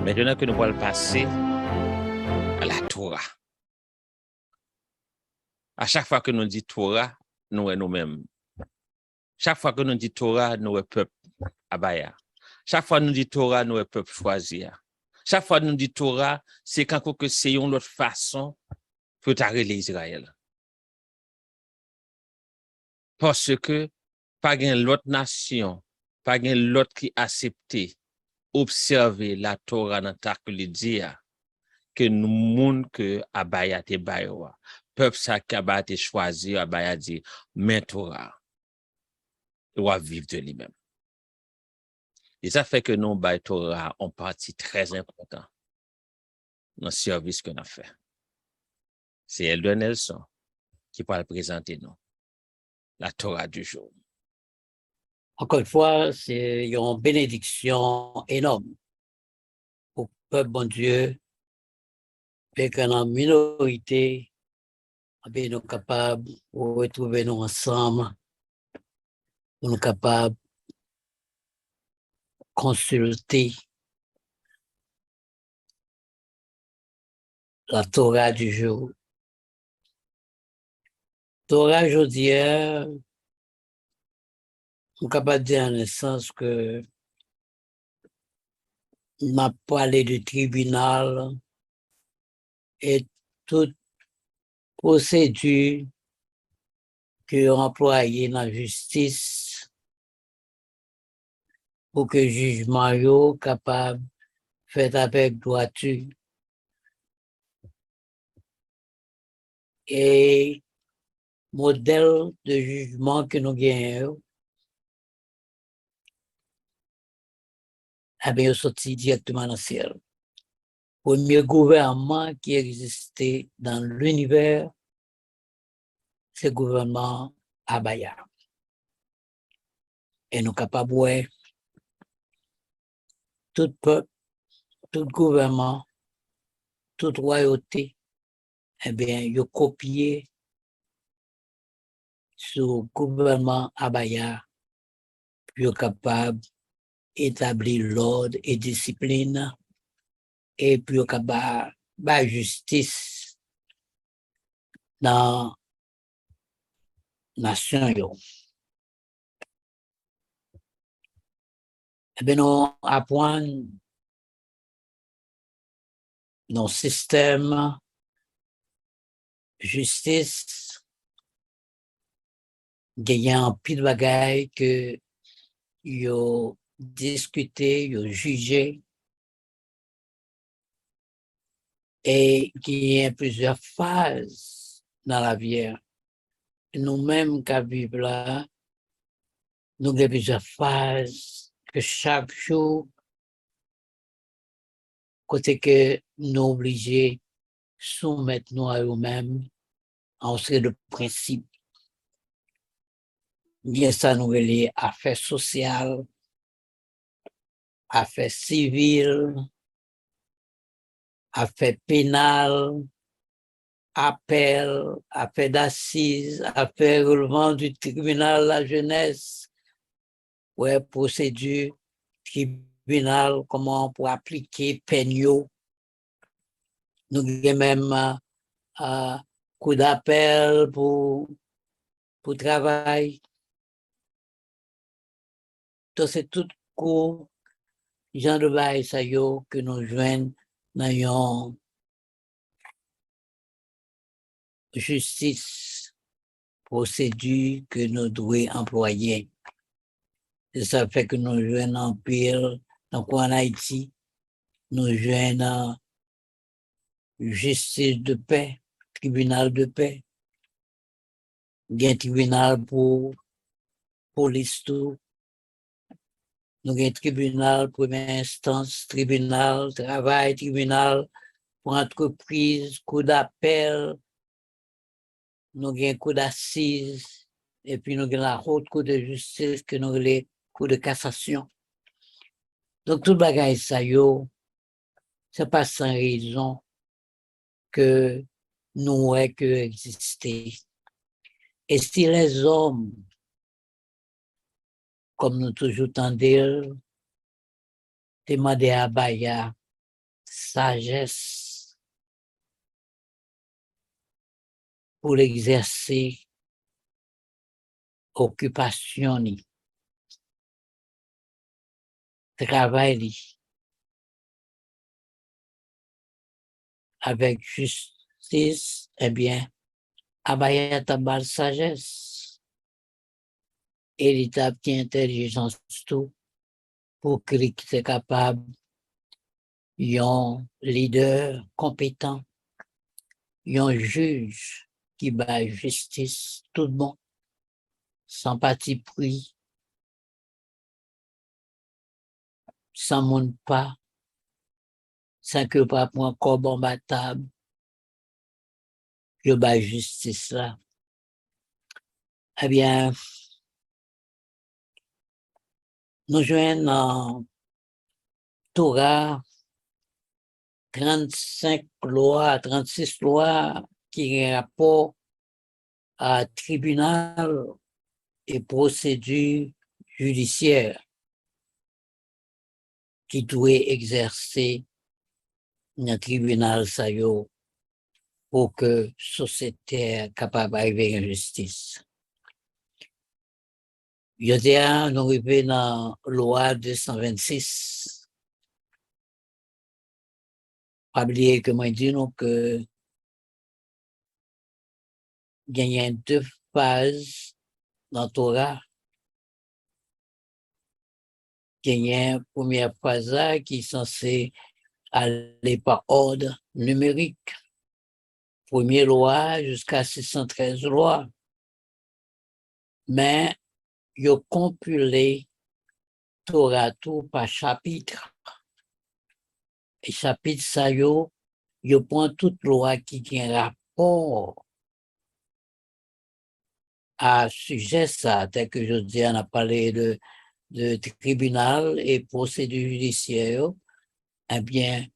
Maintenant que nous allons passer à la Torah. À chaque fois que nous disons Torah, nous sommes nous-mêmes. Chaque fois que nous disons Torah, nous sommes peuple Abaya. Chaque fois que nous disons Torah, nous sommes peuple choisi. Chaque fois que nous disons Torah, c'est quand que c'est une autre façon pour t'arrêter Israël. Parce que pas une l'autre nation, pas une l'autre qui accepte observer la Torah dans ta dire que nous monde que Abaya te bayoa. Peuple ça qu'Abaya te choisi, Abaya dit mais Torah doit vivre de lui-même. Et ça fait que nous, Baye Torah, ont partie très important dans le service qu'on a fait. C'est Elder Nelson qui va le présenter nous, la Torah du jour. Encore une fois, c'est une bénédiction énorme pour le peuple bon Dieu, et qu'on a une minorité, nous sommes capables de retrouver nous ensemble, nous sommes capables de consulter la Torah du jour. Torah aujourd'hui, nous sommes capables de dire en un sens que on a parlé du tribunal et toute procédure que employé dans la justice pour que le jugement soit capable de faire avec droiture. Et modèle de jugement que nous gagnons, eh bien, sorti directement dans le ciel. Premier gouvernement qui existait dans l'univers, c'est le gouvernement Abaya. Et nous sommes capables de voir tout peuple, tout gouvernement, toute royauté, eh bien, ils ont copié sur le gouvernement Abaya, puis ils sont capables d'établir l'ordre et discipline, et puis ils sont capables de faire justice dans la nation. Eh bien, nous apprenons nos systèmes justice, gagnant pile de bagailles que yo discuté, yo jugé, et qu'il y a plusieurs phases dans la vie. Nous-mêmes qui vivons là, nous avons plusieurs phases que chaque jour, côté que nous obligés soumettre nous à nous-mêmes en série de principes. Bien ça nous relie affaires sociales, affaires civiles, affaires pénales, appel, affaires d'assises, affaires relevant du tribunal de la jeunesse, ouais, procédure, tribunal, comment pour appliquer peine. Nous avons même coup d'appel pour travail. Donc c'est tout court, genre de bail ça yo que nous joignons dans une justice, procédure que nous devons employer. Et ça fait que nous joignons en pile, donc en Haïti, nous joignons justice de paix, tribunal de paix, un tribunal pour police tout, nous avons un tribunal première instance, tribunal travail, tribunal pour entreprise, cour d'appel, nous avons un cour d'assises, et puis nous avons la haute cour de justice que nous avons les cours de cassation. Donc tout le bagage ça yo, c'est pas sans raison que nous avons que exister. Et si les hommes, comme nous toujours tendons, demandaient à Abaya sagesse pour l'exercer occupation ni, travail li, avec justice, eh bien, abaya tabal sagesse et l'état qui intelligence tout pour qu'il soit capable un leader compétent, un juge qui bat justice tout le monde sans parti pris, sans monde pas, sans que pas prendre corps en battable, que bat justice là. Eh bien, nous joignons dans Torah 35 lois, 36 lois qui ont rapport à tribunal et procédure judiciaire qui doit exercer dans le tribunal ça yo, pour que la société soit capable d'arriver à la justice. Nous arrivons dans la loi 226. Pas oublier que moi dis nous que il y a deux phases dans la Torah. Il y a une première phase qui est censée aller par ordre numérique. Première loi jusqu'à 613 lois. Mais il a compilé Torah tout par chapitre. Et chapitre ça yo prend toute loi qui a un rapport à sujet ça, tel que je dis, on a parlé de tribunal et procédure judiciaire, eh bien,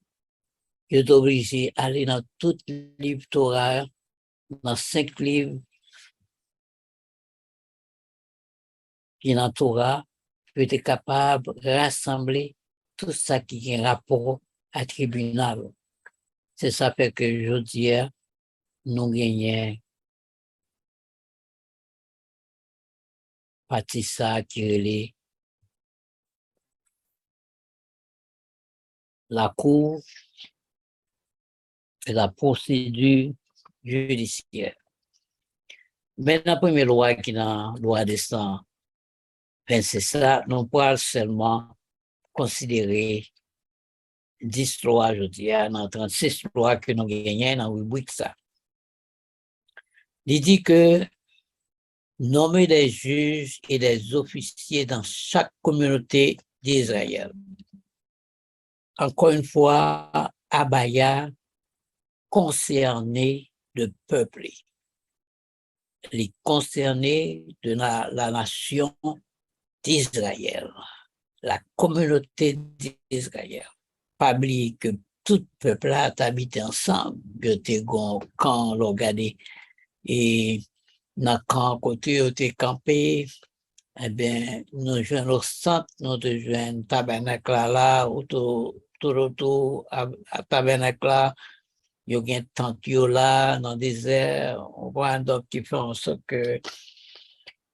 il est obligé d'aller dans tout livre Torah, dans 5 livres qui sont dans Torah, pour être capable de rassembler tout ça qui a un rapport à tribunal. C'est ça fait que je dis, nous gagnons partie ça qui est la cour et la procédure judiciaire. Mais la première loi qui est dans la loi des 126, ça, nous pouvons seulement considérer 10 lois, je dis, dans 36 lois que nous gagnons dans la rubrique ça. Il dit que nommer des juges et des officiers dans chaque communauté d'Israël. Encore une fois, Abaya concerné le peuple, les concernés de la nation d'Israël, la communauté d'Israël. Pas oublier que tout peuple a habité ensemble, que t'es quand l'on regardé et dans quand côté où t'es campé, eh bien, nous jouons au centre, nous jouons tabernacle là, autour à tabernacle là, il y a un tente là, dans le désert, on voit donc qui fait en sorte que,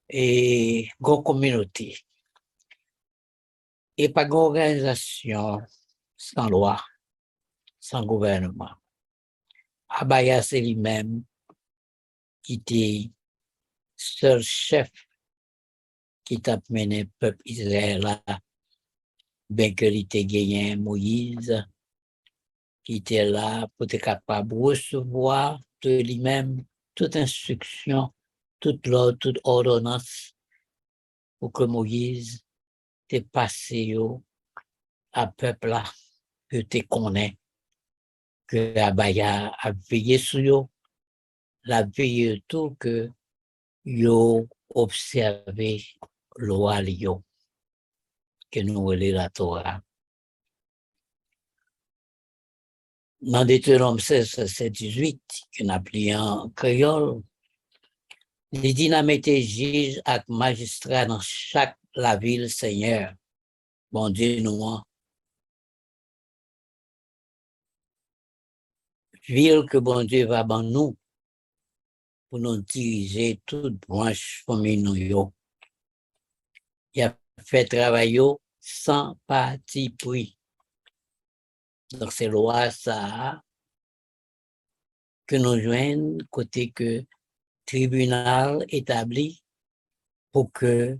et, grande communauté. Et pas d'organisation sans loi, sans gouvernement. Abaya, c'est lui-même qui était seul chef qui t'a mené le peuple Israël là, bien que il était gagné Moïse, qui était là pour être capable de recevoir de lui-même toute instruction, toute loi, toute ordonnance pour que Moïse te passé à peuple là, que te connaît, que Abaya a veillé sur eux, la veillé tout que yo observé loi yo que nous relève la Torah. Dans Deutéronome 16, verset 18, qu'on a plié en créole, les dynamités juges et magistrats dans chaque la ville, Seigneur. Bon Dieu, nous, ville que bon Dieu va ban nous pour nous diriger toute branche famille nous yo. Il a fait travail sans parti pris. Donc c'est loi ça que nous joignons côté que tribunal établi pour que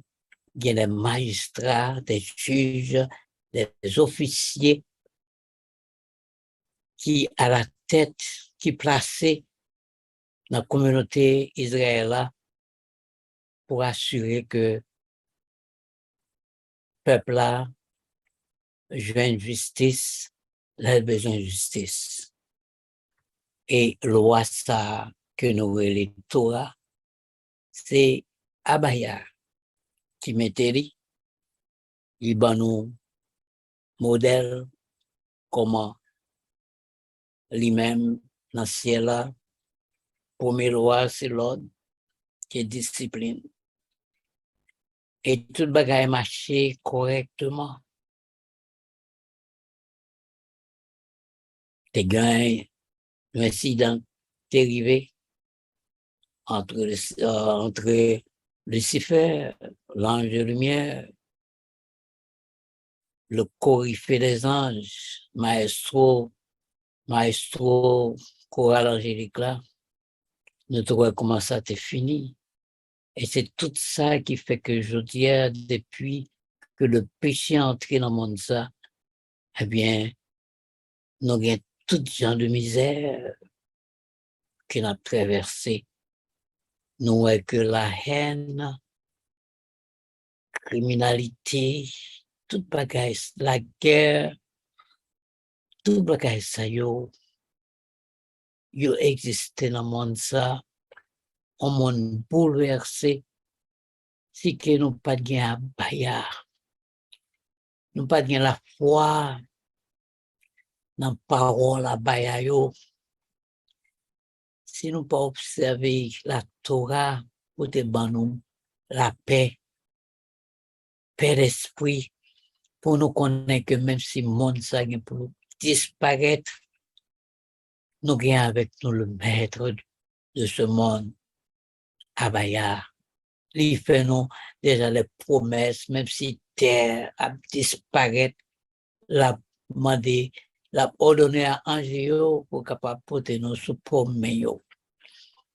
il y ait des magistrats, des juges, des officiers qui à la tête, qui placés dans la communauté israélienne pour assurer que le peuple là joue justice, il a besoin de justice. Et loi ça que nous les Torah, c'est Abaya qui mettait il ban nous modèle comment lui-même dans le ciel là, première loi c'est l'ordre qui est discipline. Et tout le bagage marché correctement. T'es gagné un incident qui est arrivé entre Lucifer, l'ange de lumière, le coryphée des anges, maestro choral angélique là, nous trouvons comment ça t'est fini. Et c'est tout ça qui fait que je dis, depuis que le péché est entré dans le monde ça, eh bien, nous avons tout genre de misère qui nous a traversé. Nous voyons que la haine, criminalité, tout bagage, la guerre, tout bagage ça yo existé dans le monde ça, un monde bouleversé, si que nous pas de à bayard, nous pas de la foi dans la parole à bayard yo, si nous pas observer la Torah pour te ban nous la paix d'esprit, pour nous connaître que même si le monde ça pour disparaître, nous gagnons avec nous le maître de ce monde, Abaya. Il fait nous déjà les promesses, même si terre a disparaître, la demandé, la ordonné à Angéo pour capable porter nous sous promesse.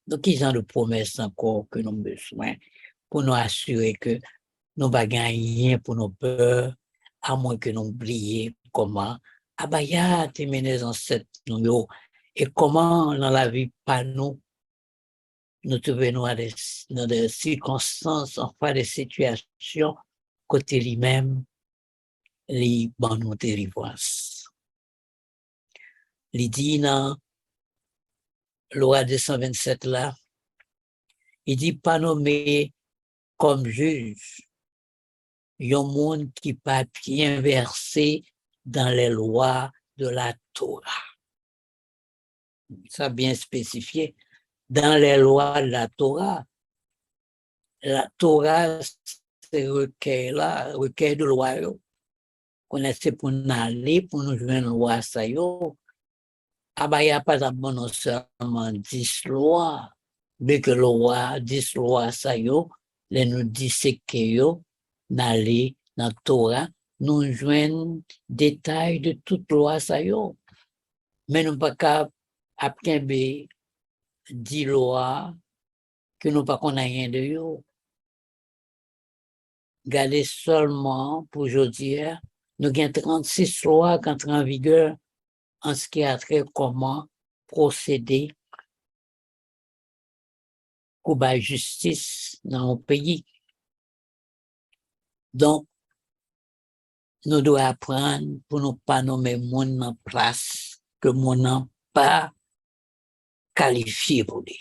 Donc, ils ont de promesses encore que nous avons besoin pour nous assurer que nous ne gagnons rien pour nos peurs, à moins que nous oublions comment Abaya te mené les ancêtres nous et comment dans la vie pas nous trouvons dans des circonstances, enfin des situations côté lui-même, les bonnes dérivoises. Il dit dans loi 227 là, il dit pas nommer comme juge un monde qui pas bien versé dans les lois de la Torah. Ça bien spécifié. Dans les lois de la Torah, c'est recueil de loi. Qu'on essaie pour nous aller, pour nous jouer une loi, ça y est. Ah bah, il n'y a pas d'abord non seulement 10 lois, mais que loi, 10 lois, ça y est, les nous disséquer, d'aller dans la Torah, nous joignent détails de toute loi, ça y est. Mais nous pas qu'à après 10 lois, que nous pas qu'on a rien de yo. Gardez seulement pour aujourd'hui, nous avons 36 lois qui entrent en vigueur en ce qui a trait comment procéder pour la justice dans le pays. Donc, nous devons apprendre pour ne pas nommer monde en place que mon n'a pas qualifié pour lui.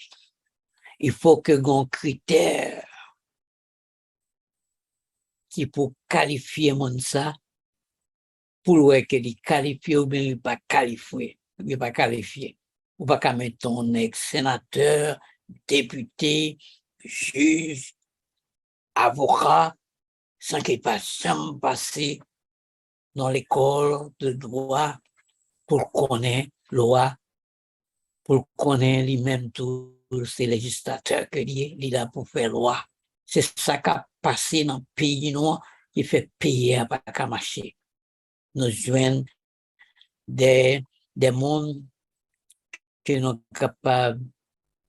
Il faut que un critère qui pour qualifier mon ça, pour voir qu'il est qualifié ou bien il n'est pas qualifié. Il n'est pas qualifié. Ou pas qu'à mettre ton ex-sénateur, député, juge, avocat, sans qu'il passe jamais passé dans l'école de droit pour connaître loi pour connaître lui-même tous ces législateurs que il est là pour faire loi. C'est ça qui a passé dans le pays noir qui fait payer à pas qu'à marcher. Nous joignons des mondes qui sont capables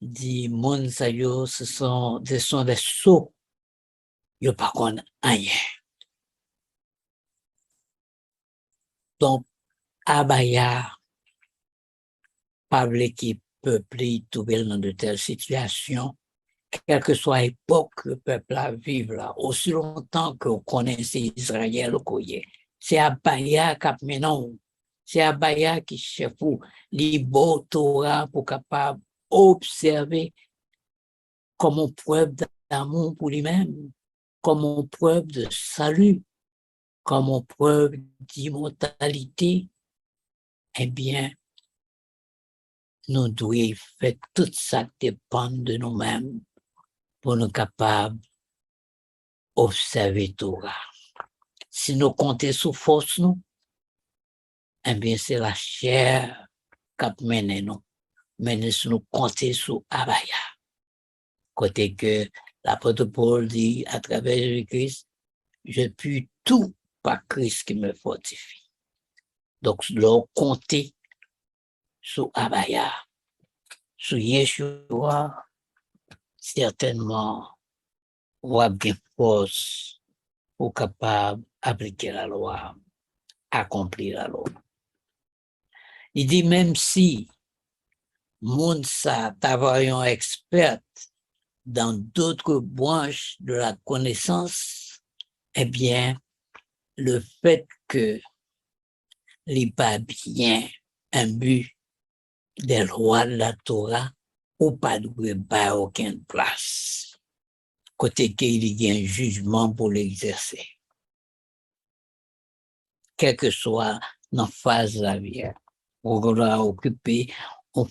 de dire, monde ça yo, ce sont des sots, yo pas connaissent rien. Donc, Abaya, pas qui peuple trouver dans de telles situations, quelle que soit l'époque que le peuple a vivre là, aussi longtemps que vous connaissez Israël, c'est Abaya qui a maintenant, c'est Abaya qui chef pour les beaux Torah pour capable observer comme preuve d'amour pour lui-même, comme preuve de salut, comme preuve d'immortalité. Eh bien, nous devons faire tout ça dépend de nous-mêmes pour nous capables d'observer Torah. Si nous comptons sur force, nous, eh bien, c'est la chair qui mène nous. Mais si nous comptons sur Abaya, côté que l'apôtre Paul dit à travers Jésus-Christ, je puis tout par Christ qui me fortifie. Donc, leur compter sur Abaya, sur Yeshua, certainement, on va bien force pour capable d'appliquer la loi, accomplir la loi. Il dit même si moun sa t'availlons expert dans d'autres branches de la connaissance, eh bien, le fait que les pas bien un but des lois de la Torah ou pas de pas aucune place. Côté qu'il y a un jugement pour l'exercer. Quelle que soit la phase de la vie. On va occuper, on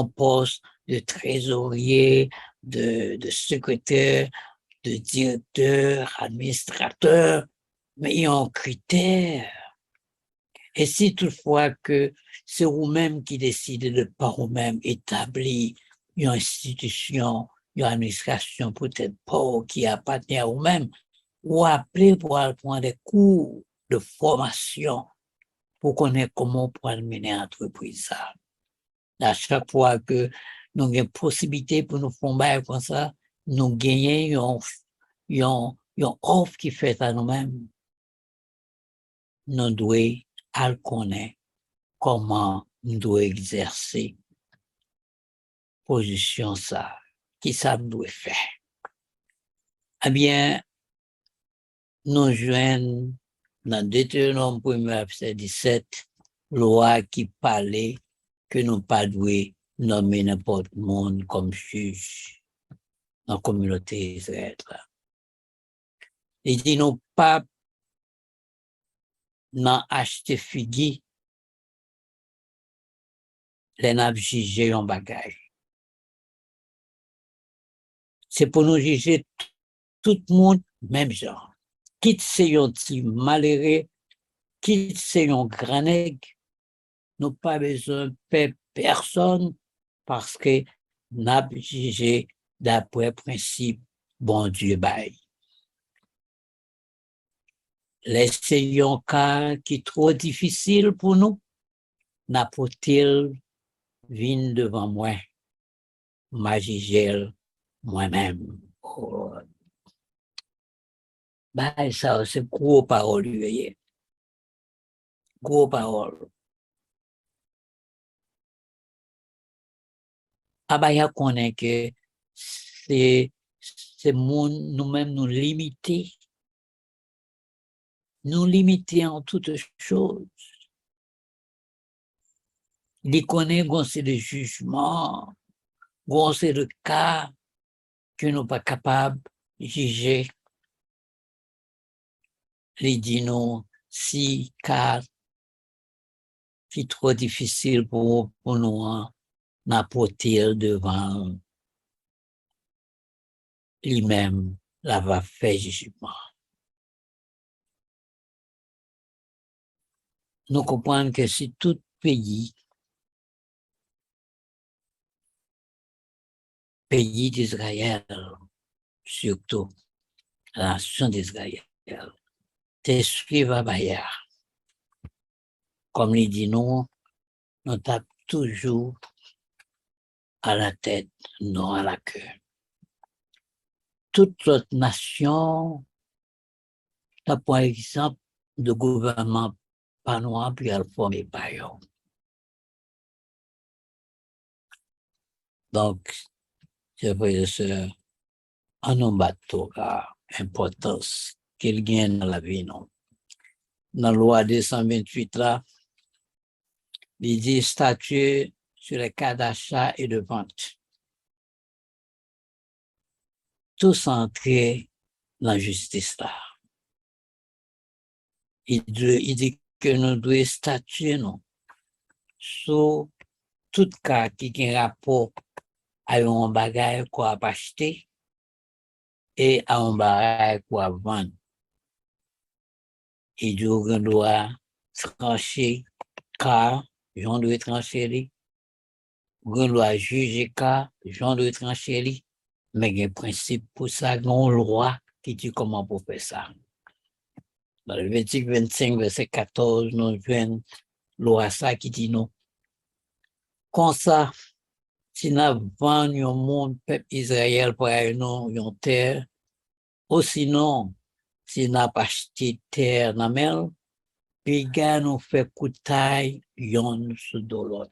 poste de trésorier, de secrétaire, de directeur, administrateur, mais il y a un critère. Et si toutefois que c'est vous-même qui décidez de par vous-même établir une institution, une administration peut-être pas qui appartient à vous-même, ou appeler pour aller prendre des cours de formation pour connaître comment pour mener l'entreprise. À chaque fois que nous avons une possibilité pour nous faire comme ça, nous gagnons une offre qui fait à nous-mêmes. Nous devons connaître comment nous devons exercer position ça, qui ça nous doit faire. Eh bien, nous joignons dans Deutéronome 1er verset 17, loi qui parlait que nous pas devons nommer n'importe monde comme juge dans la communauté israélienne. Il dit non pas n'en acheter figi les n'a juger un bagage. C'est pour nous juger tout le monde même genre. Quitte c'est un petit malheureux, quitte c'est un grand nègre, nous pas besoin de payer personne parce que n'a jugé d'après principe bon Dieu bail. Laissez un cas qui est trop difficile pour nous, n'a pas-il vin devant moi, ma jugel moi-même. Oh. Ben, ça, c'est gros parole, voyez. Gros parole. Abaya connaît que c'est nous-mêmes nous limiter en toutes choses. Il connaît qu'on c'est le jugement, qu'on c'est le cas que nous pas capables de juger. Il dit non, si cas qui est trop difficile pour nous n'apporter devant lui-même, là va faire jugement. Nous comprenons que si tout pays pays d'Israël, surtout la nation d'Israël, te suivre à Baya. Comme il dit nous tapons toujours à la tête, non à la queue. Toute autre nation, t'as par exemple de gouvernement pas noir puis elle formé par eux. Donc, c'est vrai que un bateau a importance qu'il gagne dans la vie, non. Dans la loi 228 là, il dit statut sur les cas d'achat et de vente. Tous entrer dans la justice là. Il dit que nous devons statuer non, sur tout cas qui a un rapport à un bagage qu'on a acheté et à un bagage qu'on a vendu. Il dit qu'on doit trancher car j'en dois trancher, on doit juger car j'en dois trancher, mais il y a un principe pour ça, il y a une loi qui dit comment pour faire ça. Dans le Levitique 25, verset 14, nous avons une loi ça qui dit non. Comme ça, si nous vendons un monde, peuple Israël, pour une terre, ou sinon, si nous avons acheté terre dans la mer, puis nous fait coup de taille, yon sous de l'autre.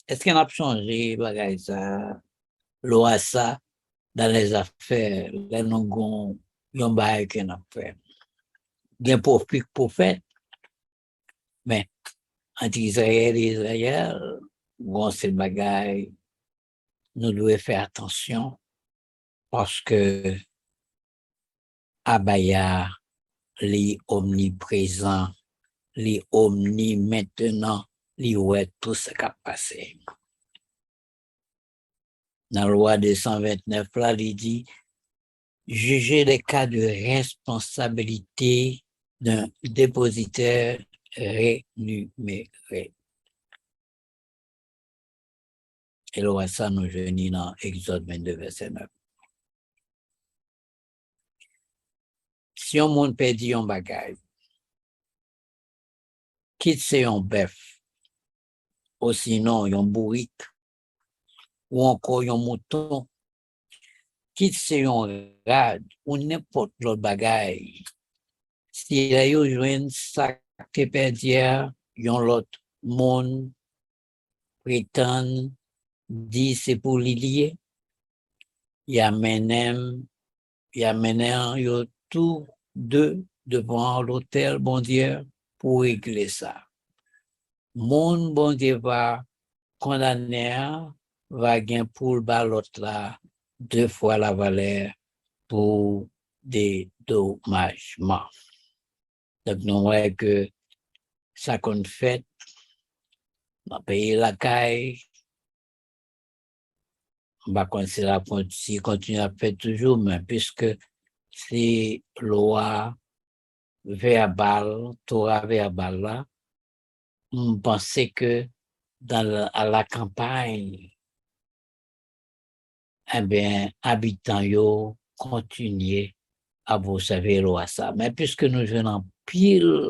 Est-ce qu'on a changé, bagay ça, loi ça, dans les affaires, là, nous avons yon bagay qu'on a fait. Bien pour faire, mais entre Israël et Israël, bon, c'est le bagay, nous devons faire attention parce que Abaya, les omniprésent, les omni maintenant, les ouais tout ce qui a passé. Dans la loi 229, là, il dit juger les cas de responsabilité d'un dépositaire rémunéré. Et là, ça nous réunit dans Exode 22, verset 9. Si on monde perdit un bagage, quitte c'est un bœuf, ou sinon un bourrique, ou encore un mouton, quitte c'est un rad, ou n'importe l'autre bagage, si là, yo joine ça que perdu, yon l'autre monde prétend dit c'est pour lier, y amène yo tous deux devant l'hôtel bon Dieu pour régler ça. Mon bon Dieu va condamner, va gain pour l'autre là 2 fois la valeur pour des dommagements. Donc nous voyons que ça qu'on fait, on paye la caille, on va continuer à faire toujours, mais puisque c'est loi verbale, Torah verbale là, on pensait que à la campagne, eh bien, habitants yo continuer à vous servir loi ça. Mais puisque nous venons pile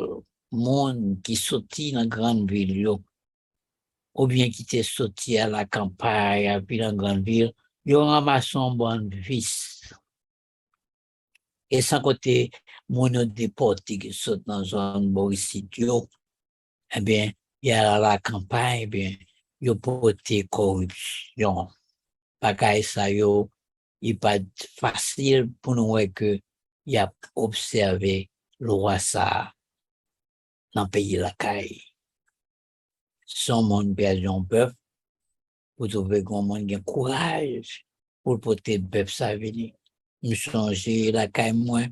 monde qui sortit dans la grande ville, yo, ou bien qui était sorti à la campagne, puis dans la grande ville, yo ramassé un bon vice. Et sans côté, mon déporté qui saute dans une boricide, eh bien, il y a la campagne, eh bien, il y a porté corruption. Bagay ça, yo, il pas facile pour nous voir que il a observé le roi ça dans le pays la caille. Son monde perdu un bœuf, pour trouver qu'on monde a courage pour porter bœuf ça venir. Me changer la caille moins,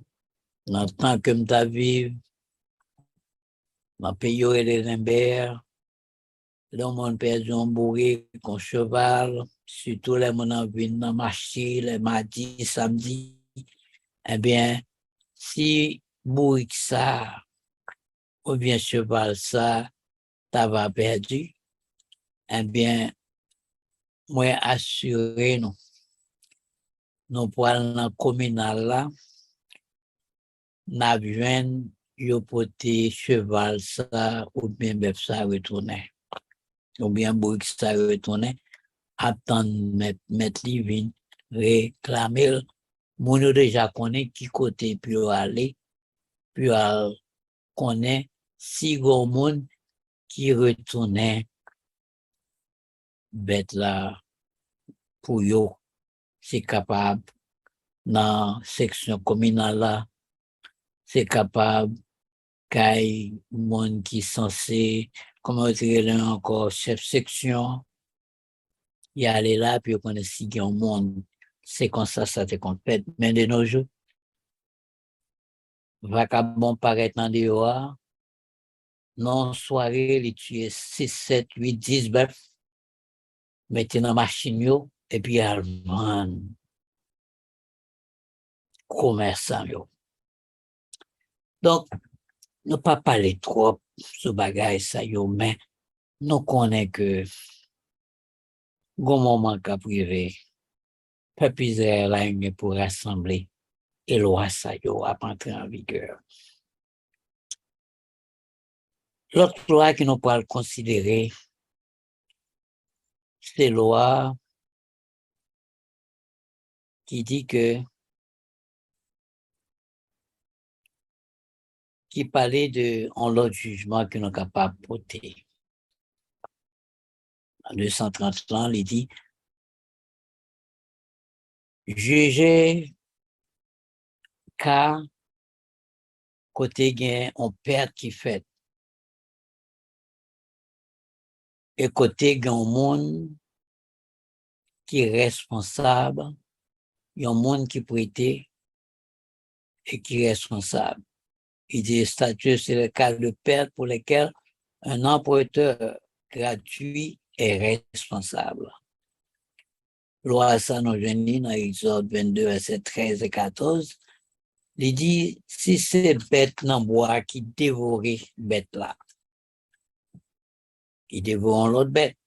dans le temps que m'ta vivre, dans le pays où les limbères, le monde perdu un bourré, un cheval, surtout les gens viennent dans marché, les mardis, samedi, eh bien, si bourrique ça, ou bien cheval ça, t'avais perdu, eh bien, moi assuré nous pour aller dans communal là, n'a besoin yo porter cheval ça ou bien bœuf ça retourner. Ou bien bourg ça retourner, attendre mettre li vin réclamer moun yo déjà connaît qui côté puis aller puis connaît si gon moun qui retourner bête là pour yo c'est capable dans section communale là c'est capable qu'il monde qui censé comment dire encore chef section y aller là puis on connaît si un monde c'est comme ça te complète mais de nos jours vagabond paraît dans dehors non soirée les tuer 6 7 8 10 bœufs mettez dans machine yo et puis elle vend commerçant yo. Donc nous pas parler trop ce bagage ça yo mais nous connaît que gon moment qu'a privé peuple Israël pour rassembler et loi ça yo a entrer en vigueur. L'autre loi que nous pouvons considérer c'est loi qui dit que qui parlait de en l'autre jugement que nous sommes capables de porter. En 230 ans, il dit juger car côté gain on perd qui fait et côté gain monde qui est responsable, il y a un monde qui prête et qui est responsable. Il dit statut c'est le cas de perte pour lesquels un emprunteur gratuit est responsable. Loi ça nous dit dans Exode 22 verset 13 et 14. Il dit si c'est bête dans bois qui dévore bête là, qui dévore l'autre bête,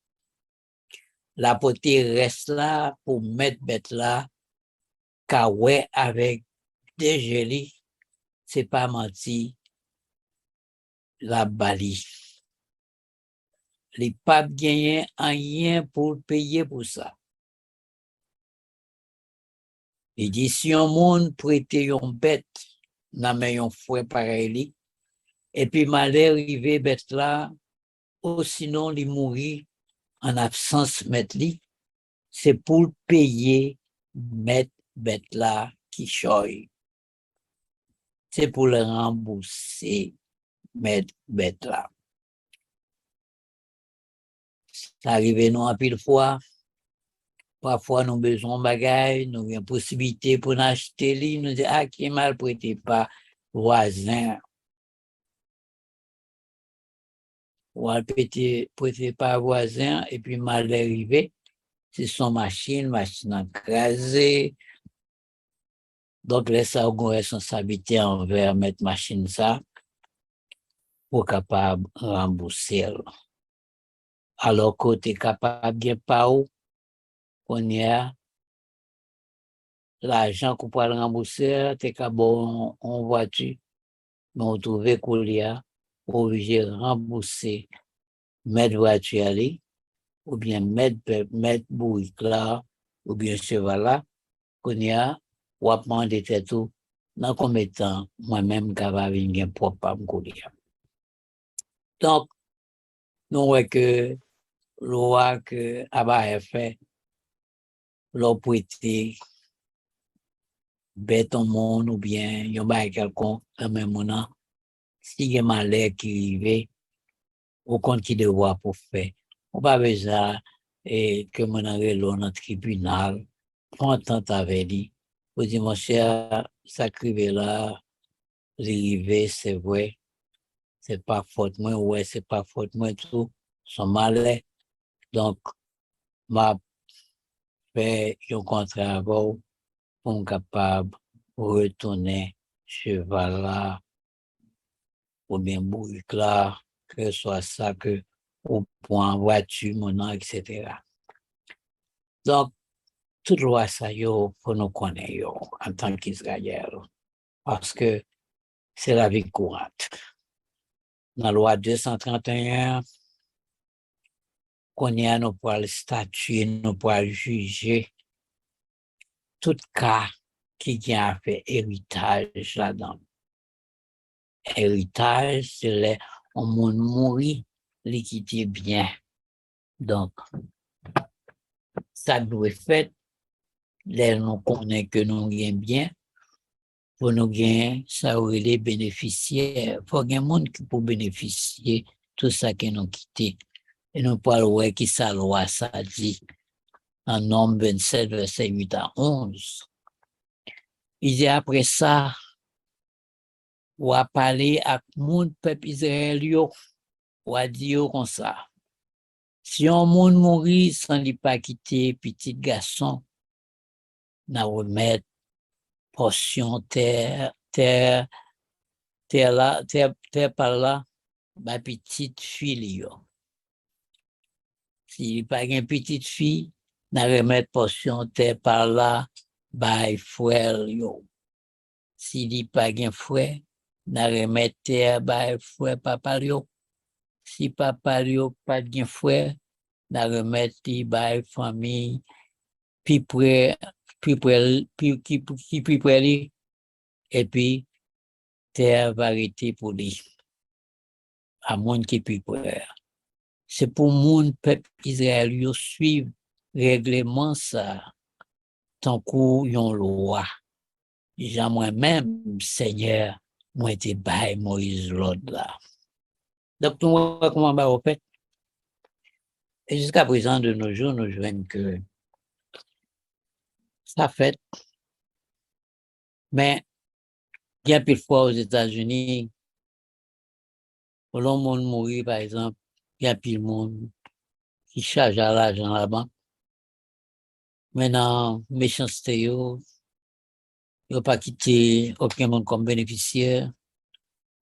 la potée reste là pour mettre bête là, car ouais avec des gelées, c'est pas menti, la bali. Les papes gagnent rien pour payer pour ça. Il dit si un monde prête une bête, n'a mais un fouet pareil, et puis malheur arrivé bête là, ou sinon il mourit en absence mettre li, c'est pour payer mettre bête là qui choye. C'est pour le rembourser mettre bête là. Ça arrive nous en pile fois. Parfois nous besoin de bagaille, nous avons une possibilité pour acheter li, nous disons ah qui mal prêté pas voisin. Ou prêté pas voisin et puis mal arrivé, c'est son machine écrasée. Donc, là, ça a une responsabilité envers mettre machine ça pour capable rembourser. Alors que tu es capable de pas où on y a l'argent qu'on peut rembourser, tu es capable en voiture, mais on trouve qu'il y a obligé de rembourser, mettre voiture aller, ou bien mettre bourrique là, ou bien cheval là, qu'on y a, ou à demander tout, dans combien de temps, moi-même, capable de venir propre à me courir. Donc, nous voyons que loi que Abba a fait, l'on prêté bête au monde ou bien il y a quelqu'un, dans même moment, si il y a malheur qui arrive, au compte qui devoir pour faire. On pas besoin que mon arrive dans le tribunal, prendre temps avec lui, pour dire mon cher, ça crive là, l'arrivée, c'est vrai, c'est pas faute moi, ouais, c'est pas faute moi, tout, son malheur. Donc, m'a fait un contrat pour être capable de retourner cheval là, ou bien bourrique là, que ce soit ça que ou point voiture, mon nom, etc. Donc, toute loi ça yo pour nous connaître yo, en tant qu'Israël, parce que c'est la vie courante. Dans la loi 231, qu'on y a nous pour le statuer, nous pour le juger, tout cas qui a fait héritage là-dedans. Héritage, c'est les on monde mourit, l'équité bien. Donc, ça doit être fait, les nous connaît que nous gagnons bien, pour nous gagner, ça aurait les bénéficiaires. Il faut qu'il y ait un monde qui peut bénéficier de tout ça que nous quitté. Et nous parlons qui sa loi, ça dit, en Nombre 27, verset 8 à 11. Il dit après ça, ou a parlé à monde peuple Israël, ou a dit comme ça. Si un monde mourit sans lui pas quitter petit garçon, n'a remettre portion terre par là, ma petite fille. Si pas une petite fille, n'a remettre portion terre par là, by frère yo. Si li pas un frère, n'a remettre terre by frère papa yo. Si papa yo pas de frère, n'a remettre li by famille, puis près, puis près li, et puis terre va arrêter pour lui, à monde qui puis près. C'est pour moun peuple Israël yo suivre règlement ça, tant qu'on yon loi. J'en moi-même, Seigneur, moi été bail Moïse l'autre là. Donc, nous voyons comment va au fait. Et jusqu'à présent, de nos jours, nous jouons que ça fait. Mais, il y a plus de fois aux États-Unis, pour le monde mourir, par exemple, il y a plus de monde qui charge à l'argent là-bas. Maintenant, méchanceté, yo pas quitté aucun monde comme bénéficiaire.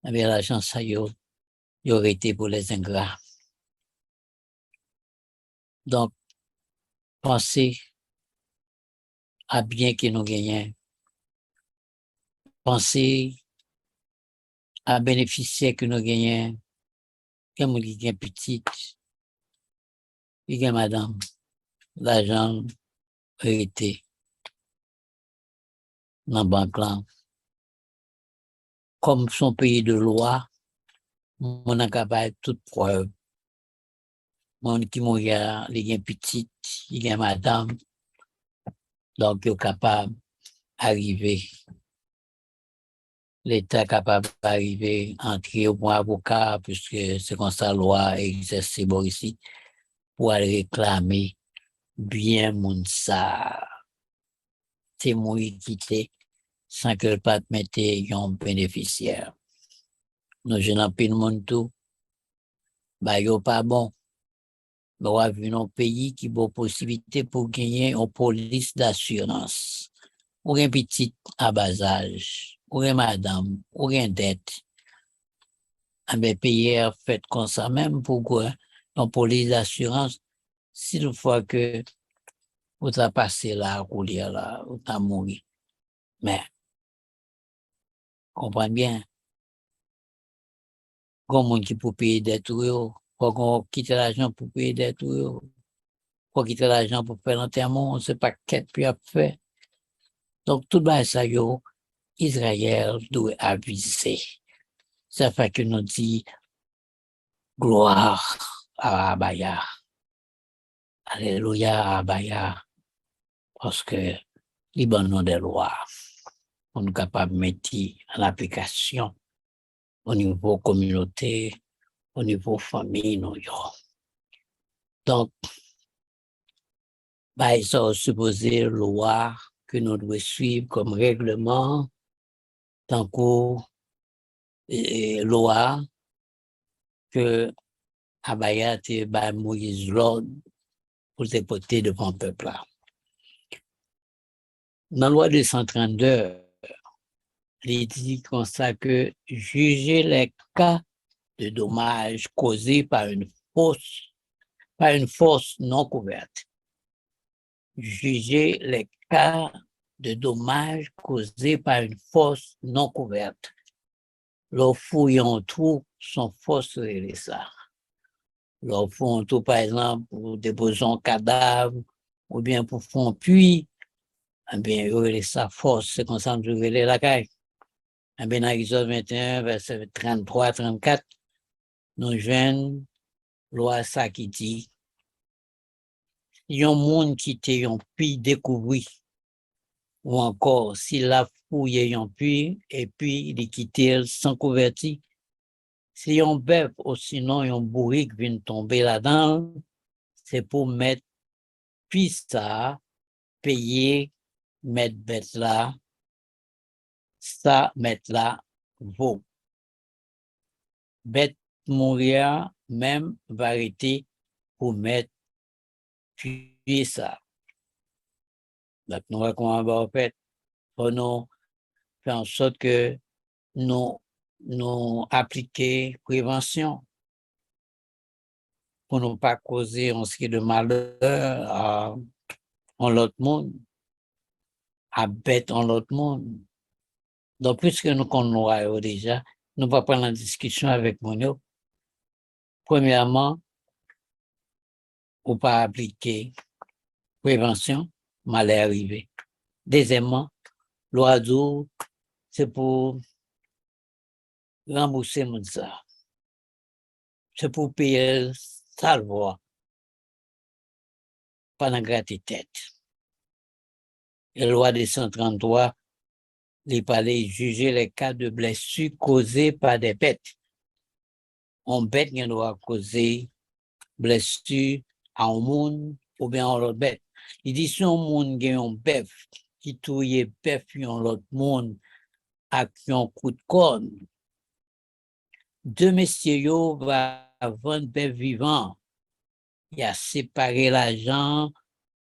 Mais l'argent, ça, yo aurait été pour les ingrats. Donc, pensez à bien que nous gagnons. Pensez à bénéficier que nous gagnons. Comme il y a petite, il y a madame, l'argent hérité dans la banque là. Comme son pays de loi, on a capable toute preuve. Mon qui mourit, il y a petite, il y a madame, donc il est capable d'arriver. L'État est capable d'arriver, entrer au bon avocat, puisque c'est comme ça la loi exerce ici, pour aller réclamer bien mon ça. C'est moi quitté sans que le pas mette un bénéficiaire. Nous n'avons pas de monde tout. Bah, yo pas bon. Mais on a vu un pays qui a possibilité pour gagner une police d'assurance. Ou un petit à bas âge, ou un madame, ou un dette. Un pays fait comme ça même pourquoi une police d'assurance, s'il faut que vous avez passé là, courir là, vous avez mouru. Mais, comprenez bien, comment qui peut payer des tours, faut quitter l'argent pour payer des tours, faut quitter l'argent pour faire l'enterrement, on ne sait pas qu'est-ce qu'il a fait. Donc, tout ça, Israël doit aviser. Ça fait que nous dit gloire à Abaya. Alléluia à Abaya. Parce que les bonnes des lois, on est capable de mettre en application au niveau communauté, au niveau famille. Donc, ils sont supposés loi que nous devons suivre comme règlement, tant que loi que Abaya te ba Moïse l'ordre pour se porter devant le peuple. Dans la loi 232, il dit comme ça que juger les cas de dommages causés par une force non couverte. juger les cas de dommages causés par une force non couverte. Leur fouillon tout son force relais ça. Leur font tout, par exemple, pour déposer un cadavre, ou bien pour faire un puits, eh bien, relais ça force, c'est comme ça que je relais la caille. Eh bien, dans Exode 21, verset 33, 34, nous jeunes, loi ça qui dit, il y a un monde qui te un puits découvert, ou encore, s'il a fouillé un puits, et puis il quitté sans couverture, si un bœuf ou sinon un bourrique vient tomber là-dedans, c'est pour mettre puis ça, payer, mettre bête là, ça, mettre là, vaut. Bête mourir, même variété pour mettre puis ça. Donc, nous recommandons fait, pour nous faire en sorte que nous appliquer prévention pour ne pas causer un ce qui de malheur à l'autre monde, à bête en l'autre monde. Donc, puisque nous connaissons déjà, nous allons prendre la discussion avec mon. Premièrement, ou pas appliquer prévention, mal est arrivé. Deuxièmement, l'oiseau, c'est pour rembourser mon ça. C'est pour payer sa loi, pendant gratter tête. Et la loi des 133, il fallait juger les cas de blessures causées par des bêtes. On bête qui doit causer blessure à un monde ou bien à l'autre bête. Il dit si un monde qui a un bœuf qui touille bœuf dans l'autre monde avec un coup de corne, deux messieurs va vendre bœuf vivant. Il a séparé l'argent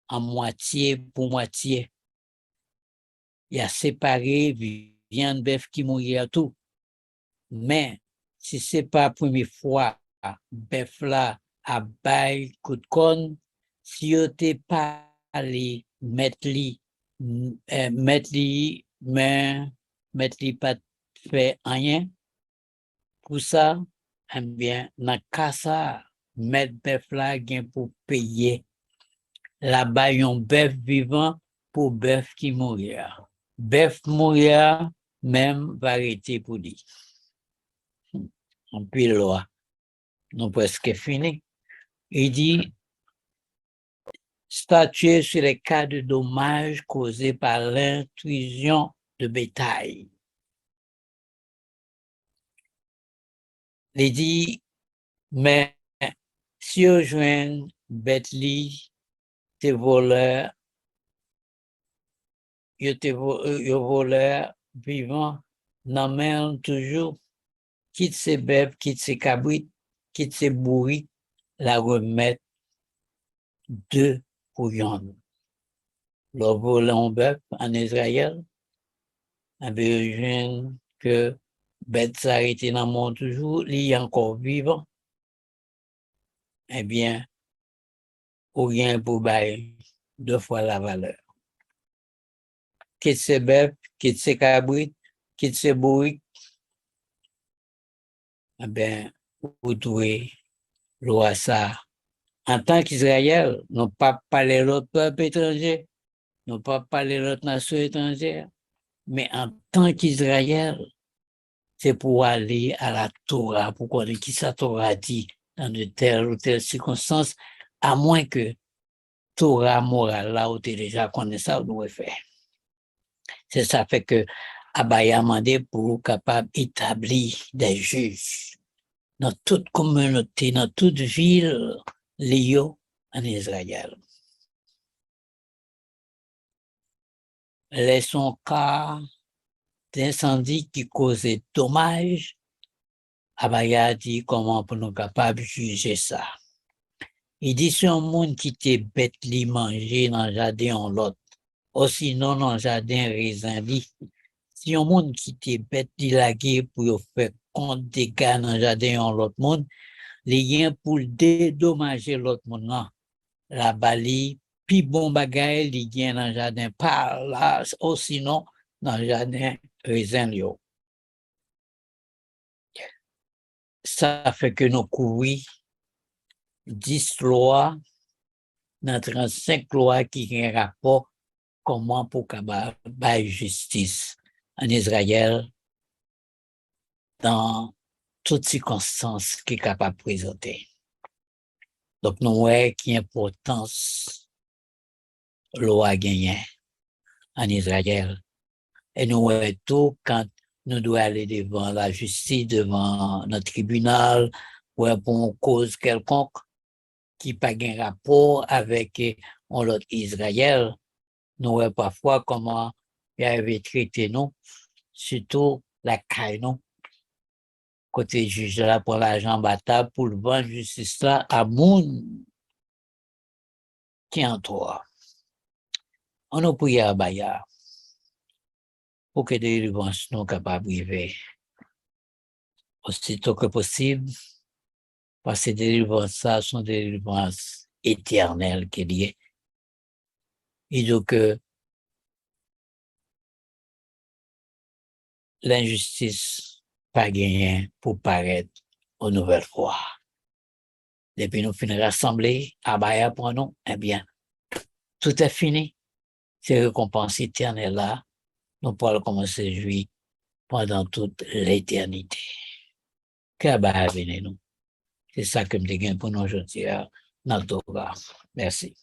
en moitié pour moitié. Il a séparé viande bœuf qui mourit à tout. Mais si c'est pas la première fois bœuf là à bail coup de corne, si yo t'es pas allé mettre li pas fait rien pour ça, eh bien dans cas ça mettre bœuf là gain pour payer là-bas un bœuf vivant pour bœuf qui mourir. Bœuf mourir même variété pour lui. En puis loi, nous presque fini. Il dit statuer sur les cas de dommages causés par l'intrusion de bétail. Il dit, mais si on joint bête li, tes voleurs, voleurs vivants, n'amènent toujours, quitte ses bêtes, quitte ses cabrites, quitte ses bourriques, la remettre deux pour y'en. Le volant bœuf en Israël, avait jeune que bête s'arrêter dans le monde toujours, il est encore vivant, eh bien, ou rien pour bailler deux fois la valeur. Quitte ses bœufs, quitte ses cabrites, quitte ses bourriques, eh bien, vous trouvez loi ça. En tant qu'Israël, nous pas parler l'autre peuple étranger, nous pas parler l'autre nation étrangère, mais en tant qu'Israël, c'est pour aller à la Torah, pour connaître qui sa Torah dit dans de telle ou telle circonstance, à moins que Torah morale là où tu déjà connais ça, on doit faire. C'est ça fait que Abaya a demandé pour capable d'établir des juges dans toute communauté, dans toute ville, Léo en Israël. Les son cas d'incendie qui causait dommage, Abaya a dit comment pour nous capables de juger ça. Il dit si un monde qui te bête li manger dans le jardin en l'autre, ou sinon dans le jardin raisin li, si un monde qui te bête li laguer pour faire compte des gars dans le jardin en l'autre monde, les liens pour dédommager l'autre monde là, la bali pi bon bagay li gen dans jardin par là, ou sinon dans jardin raisin yo. Ça fait que nous courons 10 lois dans 35 lois qui ont un rapport comment pour faire justice en Israël dans toutes circonstances qui est capable de présenter. Donc, nous voyons qui importance loi gagné en Israël. Et nous voyons tout quand nous devons aller devant la justice, devant notre tribunal, ou pour une cause quelconque qui n'a pas de rapport avec l'autre Israël. Nous voyons parfois comment il avait traité nous, surtout la caille, non? Côté juge là pour l'argent bataille pour le vendre justice là à moun qui en toi. On a prié à Baya pour que des délivrance nous capables de vivre aussitôt que possible, parce que des délivrances ça sont des délivrances éternelles qui liées. Et donc l'injustice pas gagné pour paraître une nouvelle fois. Depuis nous finissons rassembler à Baya pour nous, eh bien, tout est fini. Ces récompenses éternelles là, nous pourrons commencer à jouir pendant toute l'éternité. Que Baya venez nous. C'est ça que me dégaine pour nous aujourd'hui dans le Torah. Merci.